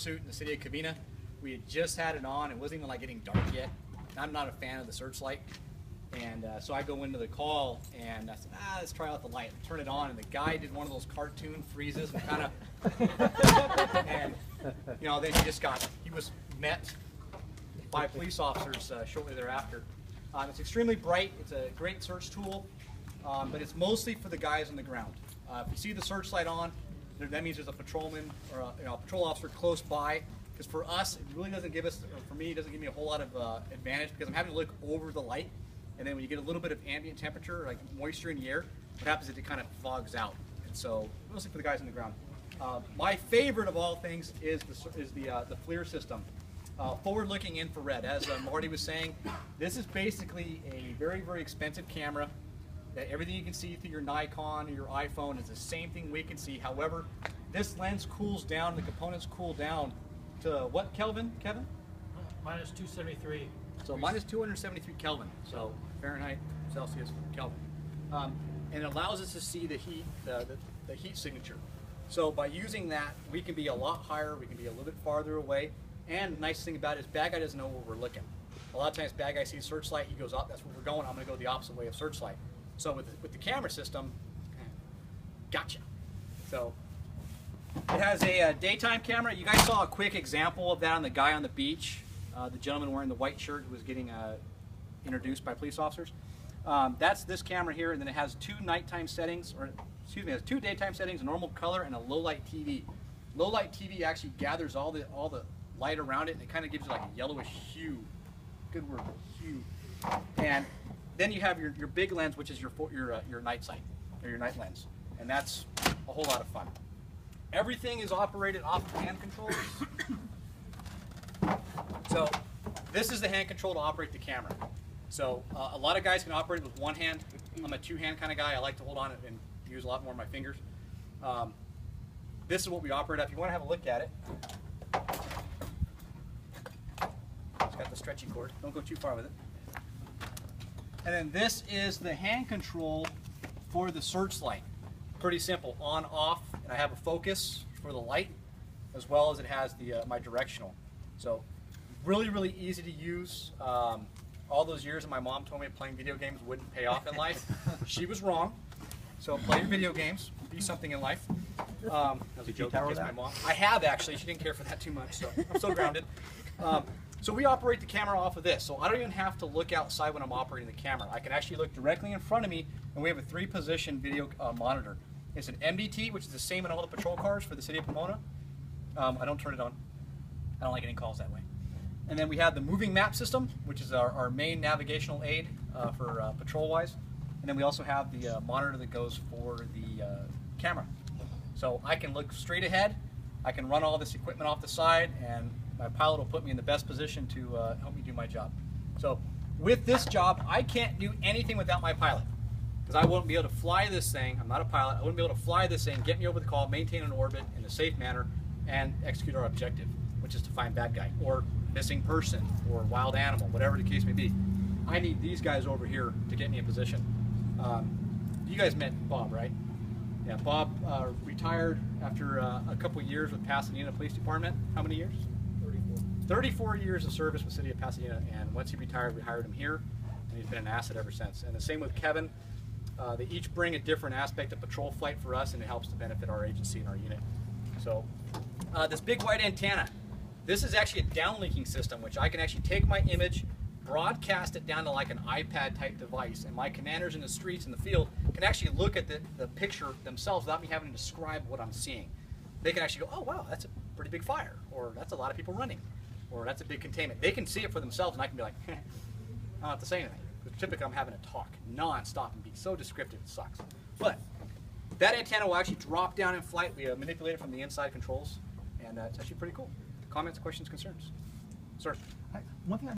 Pursuit in the city of Covina. We had just had it on. It wasn't even like getting dark yet. I'm not a fan of the searchlight. And so I go into the call and I said, let's try out the light. Turn it on, and the guy did one of those cartoon freezes and kind of, and you know, then he was met by police officers shortly thereafter. It's extremely bright. It's a great search tool, but it's mostly for the guys on the ground. If you see the searchlight on, that means there's a patrolman or a patrol officer close by. Because for us, it really doesn't give us, or for me, it doesn't give me a whole lot of advantage because I'm having to look over the light. And then when you get a little bit of ambient temperature, like moisture in the air, what happens is it kind of fogs out. And so, mostly for the guys on the ground. My favorite of all things is the FLIR system. Forward-looking infrared. As Marty was saying, this is basically a very, very expensive camera. That everything you can see through your Nikon or your iPhone is the same thing we can see. However, this lens cools down, the components cool down to what Kelvin, Kevin? Minus 273. So minus 273 Kelvin. So Fahrenheit, Celsius, Kelvin. And it allows us to see the heat, the heat signature. So by using that, we can be a lot higher, we can be a little bit farther away. And the nice thing about it is bad guy doesn't know where we're looking. A lot of times bad guy sees searchlight, he goes, oh, that's where we're going, I'm gonna go the opposite way of searchlight. So with the camera system, gotcha. So it has a daytime camera. You guys saw a quick example of that on the guy on the beach, the gentleman wearing the white shirt who was getting introduced by police officers. That's this camera here, and then it has two nighttime settings, or excuse me, it has two daytime settings, a normal color and a low light TV. Low light TV actually gathers all the light around it, and it kind of gives you like a yellowish hue. Good word, hue. And then you have your big lens, which is your night sight, or your night lens, and that's a whole lot of fun. Everything is operated off of hand controls. So this is the hand control to operate the camera. So a lot of guys can operate with one hand. I'm a two-hand kind of guy. I like to hold on it and use a lot more of my fingers. This is what we operate at. If you want to have a look at it, it's got the stretchy cord. Don't go too far with it. And then this is the hand control for the searchlight. Pretty simple, on, off, and I have a focus for the light, as well as it has my directional. So really, really easy to use. All those years that my mom told me playing video games wouldn't pay off in life, she was wrong. So play your video games, be something in life. That was a joke against my mom. I have actually, she didn't care for that too much, so I'm still grounded. So we operate the camera off of this, so I don't even have to look outside when I'm operating the camera. I can actually look directly in front of me, and we have a 3-position video monitor. It's an MDT, which is the same in all the patrol cars for the city of Pomona. I don't turn it on. I don't like getting calls that way. And then we have the moving map system, which is our main navigational aid for patrol-wise. And then we also have the monitor that goes for the camera. So I can look straight ahead, I can run all this equipment off the side, and my pilot will put me in the best position to help me do my job. So with this job, I can't do anything without my pilot. Because I wouldn't be able to fly this thing, I'm not a pilot, I wouldn't be able to fly this thing, get me over the call, maintain an orbit in a safe manner, and execute our objective, which is to find bad guy, or missing person, or wild animal, whatever the case may be. I need these guys over here to get me in position. You guys met Bob, right? Yeah, Bob retired after a couple years with Pasadena Police Department. How many years? 34 years of service with the city of Pasadena, and once he retired, we hired him here, and he's been an asset ever since. And the same with Kevin. They each bring a different aspect of patrol flight for us, and it helps to benefit our agency and our unit. So this big white antenna, this is actually a downlinking system, which I can actually take my image, broadcast it down to like an iPad type device, and my commanders in the streets in the field can actually look at the picture themselves without me having to describe what I'm seeing. They can actually go, oh wow, that's a pretty big fire, or that's a lot of people running, or that's a big containment. They can see it for themselves, and I can be like, I don't have to say anything. Because typically I'm having to talk non-stop and be so descriptive, it sucks. But that antenna will actually drop down in flight. We manipulate it from the inside controls, and it's actually pretty cool. Comments, questions, concerns? Sir? One thing